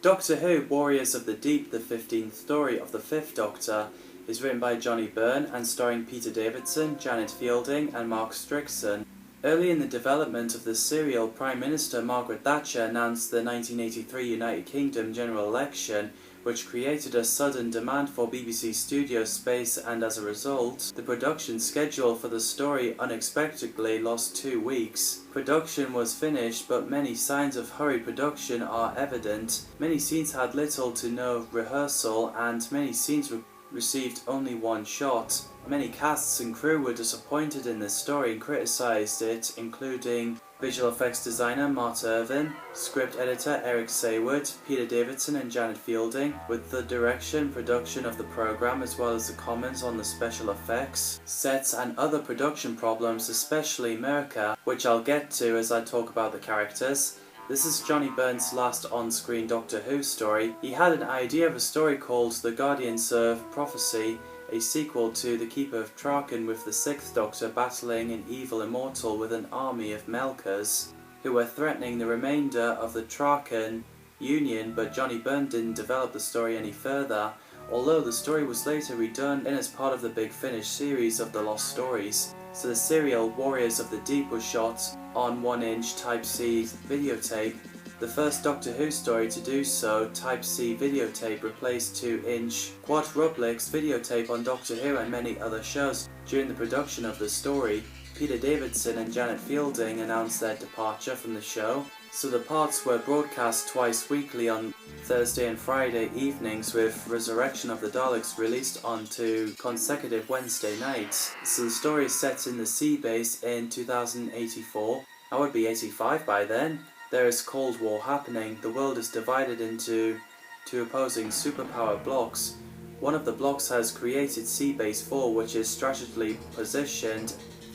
Doctor Who Warriors of the Deep, the 15th story of the 5th Doctor, is written by Johnny Byrne and starring Peter Davison, Janet Fielding and Mark Strickson. Early in the development of the serial, Prime Minister Margaret Thatcher announced the 1983 United Kingdom general election, which created a sudden demand for BBC studio space, and as a result, the production schedule for the story unexpectedly lost 2 weeks. Production was finished, but many signs of hurried production are evident. Many scenes had little to no rehearsal, and many scenes received only one shot. Many casts and crew were disappointed in this story and criticised it, including visual effects designer Marta Irvin, script editor Eric Saywood, Peter Davison and Janet Fielding, with the direction, production of the programme as well as the comments on the special effects, sets and other production problems, especially Mirka, which I'll get to as I talk about the characters. This is Johnny Byrne's last on-screen Doctor Who story. He had an idea of a story called The Guardians of Prophecy, a sequel to The Keeper of Traken, with the 6th Doctor battling an evil immortal with an army of Melkers, who were threatening the remainder of the Traken Union, but Johnny Byrne didn't develop the story any further, although the story was later redone in as part of the Big Finish series of the Lost Stories. So the serial Warriors of the Deep was shot on 1-inch Type-C videotape. The first Doctor Who story to do so, Type-C videotape replaced 2-inch quadruplexed videotape on Doctor Who and many other shows. During the production of the story, Peter Davison and Janet Fielding announced their departure from the show, so the parts were broadcast twice weekly on Thursday and Friday evenings, with Resurrection of the Daleks released onto consecutive Wednesday nights. So the story is set in the sea base in 2084. I would be 85 by then. There is Cold War happening. The world is divided into 2 opposing superpower blocks. One of the blocks has created Sea Base 4, which is strategically positioned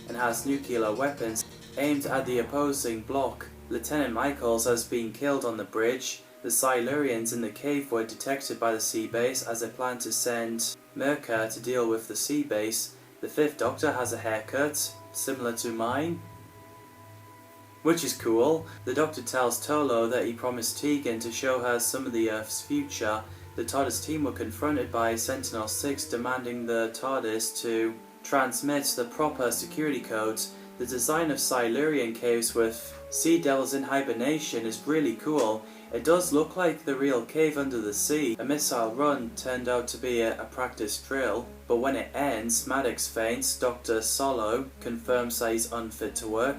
and has nuclear weapons aimed at the opposing block. Lieutenant Michaels has been killed on the bridge. The Silurians in the cave were detected by the sea base as they plan to send Mirka to deal with the sea base. The 5th Doctor has a haircut, similar to mine, which is cool. The Doctor tells Tolo that he promised Tegan to show her some of the Earth's future. The TARDIS team were confronted by Sentinel-6 demanding the TARDIS to transmit the proper security codes. The design of Silurian caves with sea devils in hibernation is really cool. It does look like the real cave under the sea. A missile run turned out to be a practice drill, but when it ends, Maddox faints. Dr. Solo confirms that he's unfit to work.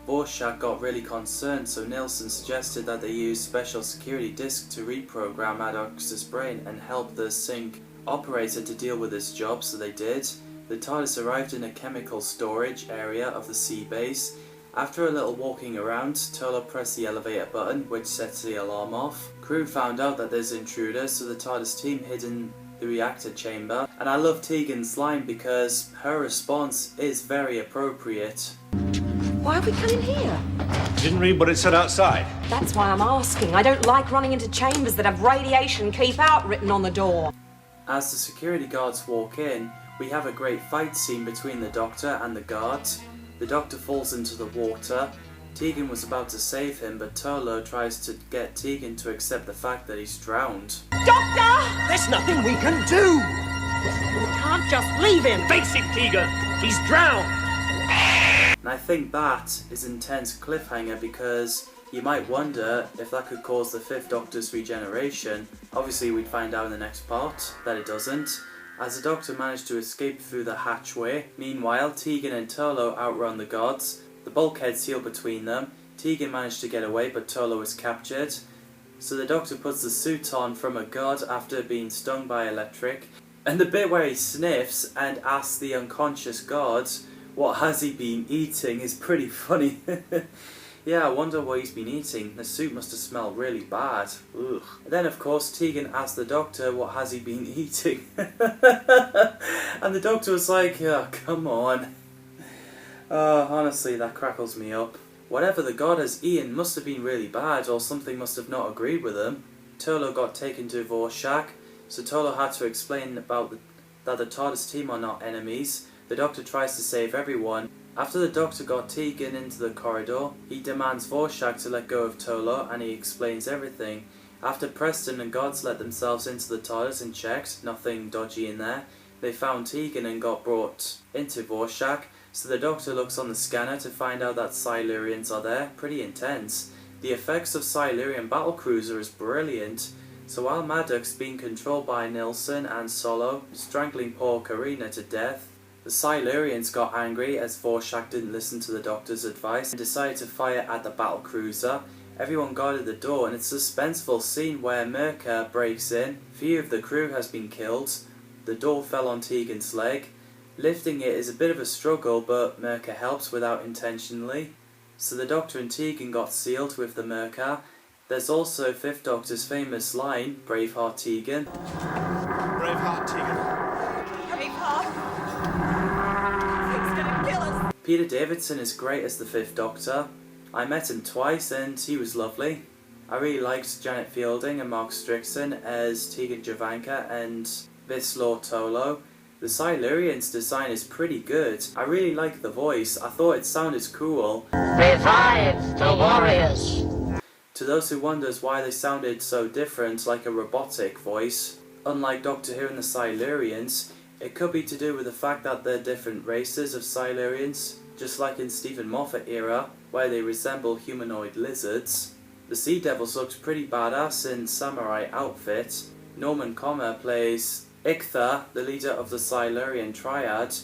Rorschach got really concerned, so Nielsen suggested that they use special security disk to reprogram Maddox's brain and help the sync operator to deal with his job, so they did. The TARDIS arrived in a chemical storage area of the sea base. After a little walking around, Tolo pressed the elevator button, which sets the alarm off. Crew found out that there's intruders, so the TARDIS team hid in the reactor chamber. And I love Tegan's line because her response is very appropriate. Why are we coming here? Didn't read what it said outside. That's why I'm asking. I don't like running into chambers that have radiation keep out written on the door. As the security guards walk in, we have a great fight scene between the Doctor and the guards. The Doctor falls into the water. Tegan was about to save him, but Tolo tries to get Tegan to accept the fact that he's drowned. Doctor! There's nothing we can do! We can't just leave him! Face it, Tegan! He's drowned! And I think that is an intense cliffhanger, because you might wonder if that could cause the 5th Doctor's regeneration. Obviously we'd find out in the next part that it doesn't, as the Doctor managed to escape through the hatchway. Meanwhile, Tegan and Tolo outrun the gods. The bulkhead sealed between them. Tegan managed to get away, but Tolo was captured. So the Doctor puts the suit on from a god after being stung by electric. And the bit where he sniffs and asks the unconscious god, what has he been eating, is pretty funny. Yeah, I wonder what he's been eating. The soup must have smelled really bad. Ugh. And then, of course, Tegan asked the Doctor, what has he been eating? And the Doctor was like, oh, come on. Honestly, that crackles me up. Whatever the god has eaten must have been really bad, or something must have not agreed with him. Tolo got taken to Rorschach, so Tolo had to explain about that the TARDIS team are not enemies. The Doctor tries to save everyone. After the Doctor got Tegan into the corridor, he demands Rorschach to let go of Tolo, and he explains everything. After Preston and Gods let themselves into the toilet and checked, nothing dodgy in there, they found Tegan and got brought into Rorschach, so the Doctor looks on the scanner to find out that Silurians are there. Pretty intense. The effects of Silurian battlecruiser is brilliant. So while Maddox being controlled by Nilsson and Solo, strangling poor Karina to death, the Silurians got angry as Rorschach didn't listen to the Doctor's advice and decided to fire at the battlecruiser. Everyone guarded the door, and it's a suspenseful scene where Mirka breaks in. Few of the crew has been killed. The door fell on Tegan's leg. Lifting it is a bit of a struggle, but Mirka helps without intentionally. So the Doctor and Tegan got sealed with the Mirka. There's also Fifth Doctor's famous line, Braveheart Tegan. Braveheart Tegan. Braveheart! It's gonna kill us! Peter Davidson is great as the Fifth Doctor. I met him twice and he was lovely. I really liked Janet Fielding and Mark Strickson as Tegan Jovanka and Vislor Tolo. The Silurians' design is pretty good. I really like the voice. I thought it sounded cool. Revive the warriors! To those who wonders why they sounded so different, like a robotic voice, unlike Doctor Who and the Silurians, it could be to do with the fact that they're different races of Silurians, just like in Stephen Moffat era, where they resemble humanoid lizards. The Sea Devils looks pretty badass in samurai outfit. Norman Comer plays Ichtha, the leader of the Silurian Triad,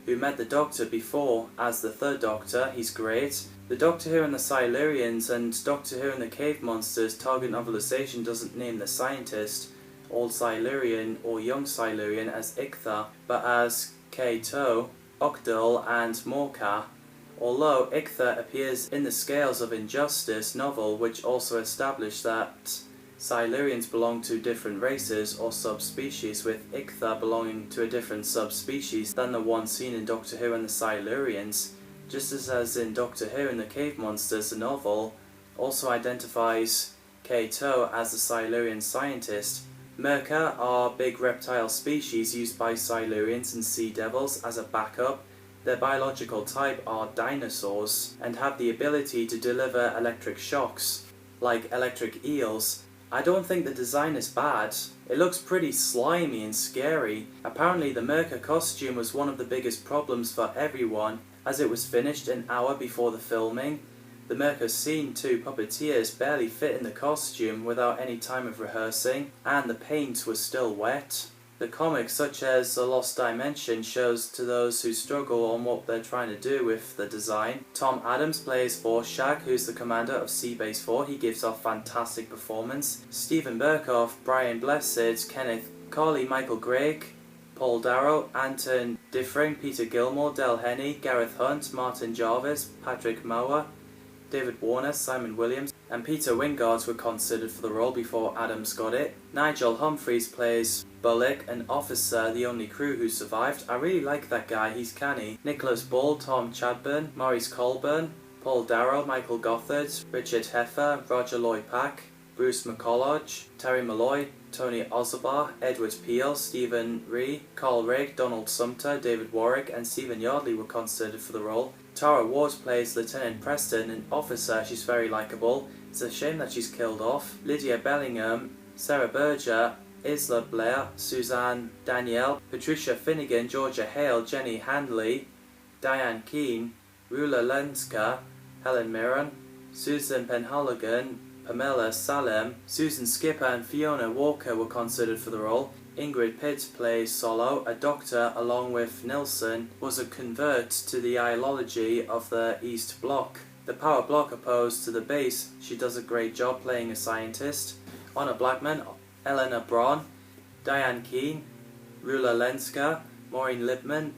who met the Doctor before as the Third Doctor. He's great. The Doctor Who and the Silurians and Doctor Who and the Cave Monsters Target novelisation doesn't name the scientist, Old Silurian or Young Silurian, as Ichtha, but as Kato, Ogdal and Morka. Although Ichtha appears in the Scales of Injustice novel, which also established that Silurians belong to different races or subspecies, with Ichtha belonging to a different subspecies than the one seen in Doctor Who and the Silurians, just as in Doctor Who and the Cave Monsters, the novel also identifies Kato as the Silurian scientist. Mirka are big reptile species used by Silurians and Sea Devils as a backup. Their biological type are dinosaurs and have the ability to deliver electric shocks, like electric eels. I don't think the design is bad. It looks pretty slimy and scary. Apparently the Mirka costume was one of the biggest problems for everyone, as it was finished an hour before the filming. The Mirka scene 2 puppeteers barely fit in the costume without any time of rehearsing, and the paint was still wet. The comics, such as The Lost Dimension, shows to those who struggle on what they're trying to do with the design. Tom Adams plays Rorschach, who's the commander of Seabase 4. He gives off fantastic performance. Stephen Burkoff, Brian Blessed, Kenneth Colley, Michael Gregg, Paul Darrow, Anton Diffring, Peter Gilmore, Del Henney, Gareth Hunt, Martin Jarvis, Patrick Mower, David Warner, Simon Williams, and Peter Wingard were considered for the role before Adams got it. Nigel Humphreys plays Bullock, an officer, the only crew who survived. I really like that guy, he's canny. Nicholas Ball, Tom Chadburn, Maurice Colburn, Paul Darrow, Michael Gothard, Richard Heffer, Roger Lloyd Pack, Bruce McCulloch, Terry Malloy, Tony Ozabar, Edward Peel, Stephen Ree, Carl Rigg, Donald Sumter, David Warwick, and Stephen Yardley were considered for the role. Tara Ward plays Lieutenant Preston, an officer. She's very likeable. It's a shame that she's killed off. Lydia Bellingham, Sarah Berger, Isla Blair, Suzanne Danielle, Patricia Finnegan, Georgia Hale, Jenny Handley, Diane Keane, Rula Lenska, Helen Mirren, Susan Penhaligon, Pamela Salem, Susan Skipper and Fiona Walker were considered for the role. Ingrid Pitt plays Solo, a doctor along with Nilsson, was a convert to the ideology of the East Bloc. The Power Bloc opposed to the base. She does a great job playing a scientist. Honor Blackman, Eleanor Braun, Diane Keane, Rula Lenska, Maureen Lipman,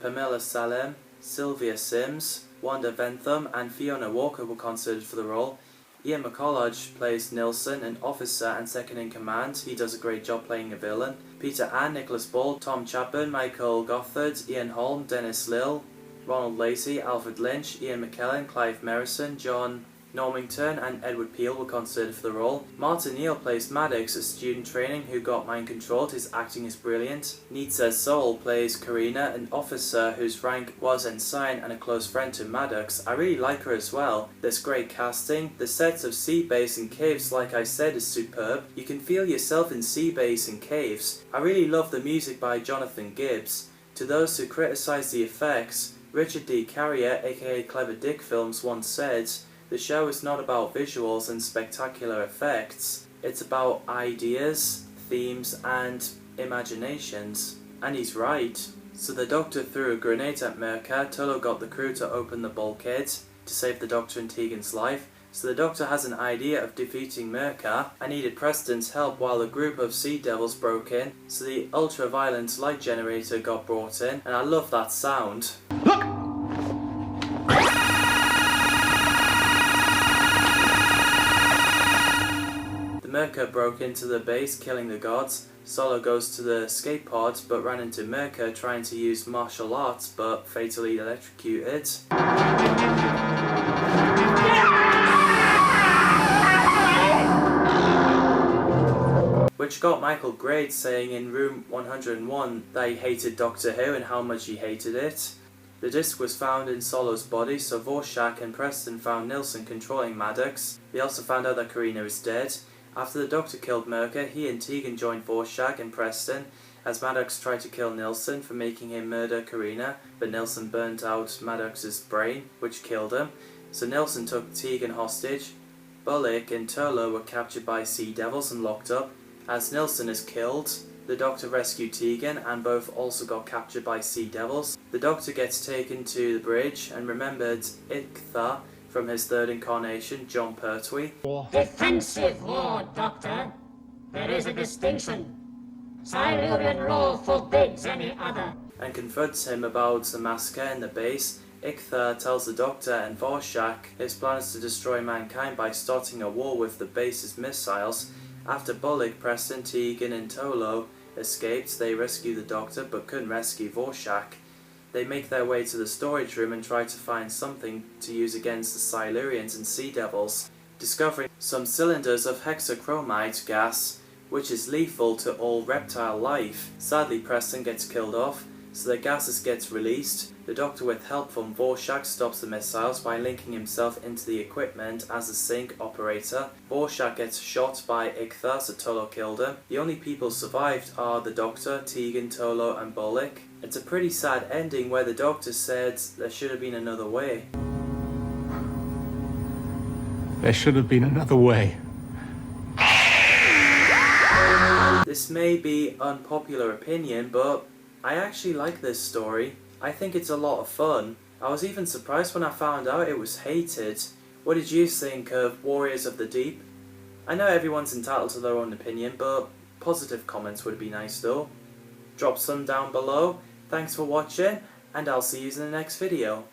Pamela Salem, Sylvia Sims, Wanda Ventham and Fiona Walker were considered for the role. Ian McCulloch plays Nilsson, an officer and second in command. He does a great job playing a villain. Peter Ann, Nicholas Ball, Tom Chapman, Michael Gothard, Ian Holm, Dennis Lill, Ronald Lacey, Alfred Lynch, Ian McKellen, Clive Merrison, John Normington and Edward Peel were considered for the role. Martin Neal plays Maddox, a student training who got mind-controlled. His acting is brilliant. Nitsa Soul plays Karina, an officer whose rank was ensign and a close friend to Maddox. I really like her as well. There's great casting. The sets of sea base and caves, like I said, is superb. You can feel yourself in sea base and caves. I really love the music by Jonathan Gibbs. To those who criticise the effects, Richard D. Carrier, aka Clever Dick Films, once said, "The show is not about visuals and spectacular effects, it's about ideas, themes and imaginations." And he's right. So the Doctor threw a grenade at Mirka. Tolo got the crew to open the bulkhead to save the Doctor and Tegan's life. So the Doctor has an idea of defeating Mirka. I needed Preston's help while a group of Sea Devils broke in, so the ultra-violent light generator got brought in, and I love that sound. Look! The Mirka broke into the base, killing the gods. Solo goes to the escape pod, but ran into Mirka trying to use martial arts, but fatally electrocuted. Which got Michael Grade saying in room 101 that he hated Doctor Who and how much he hated it. The disc was found in Solo's body, so Vorshak and Preston found Nilsson controlling Maddox. They also found out that Karina is dead. After the Doctor killed Mirka, he and Tegan joined Vorshak and Preston as Maddox tried to kill Nilsson for making him murder Karina, but Nilsson burnt out Maddox's brain, which killed him. So Nilsson took Tegan hostage. Bullock and Tolo were captured by Sea Devils and locked up. As Nilsson is killed, the Doctor rescued Tegan, and both also got captured by Sea Devils. The Doctor gets taken to the bridge and remembered Iktha from his third incarnation, John Pertwee. Defensive war, Doctor. There is a distinction. Silurian law forbids any other. And confronts him about the massacre in the base. Iktha tells the Doctor and Vorshak his plan is to destroy mankind by starting a war with the base's missiles. After Bullock, Preston, Tegan and Tolo escaped, they rescue the Doctor but couldn't rescue Vorshak. They make their way to the storage room and try to find something to use against the Silurians and Sea Devils, discovering some cylinders of hexachromite gas, which is lethal to all reptile life. Sadly, Preston gets killed off, so the gases gets released. The Doctor, with help from Vorshak, stops the missiles by linking himself into the equipment as a sync operator. Vorshak gets shot by Iktha, so Tolo killed him. The only people survived are the Doctor, Tegan, Tolo and Bullock. It's a pretty sad ending where the Doctor said there should have been another way. There should have been another way. This may be unpopular opinion, but I actually like this story. I think it's a lot of fun. I was even surprised when I found out it was hated. What did you think of Warriors of the Deep? I know everyone's entitled to their own opinion, but positive comments would be nice though. Drop some down below. Thanks for watching, and I'll see you in the next video.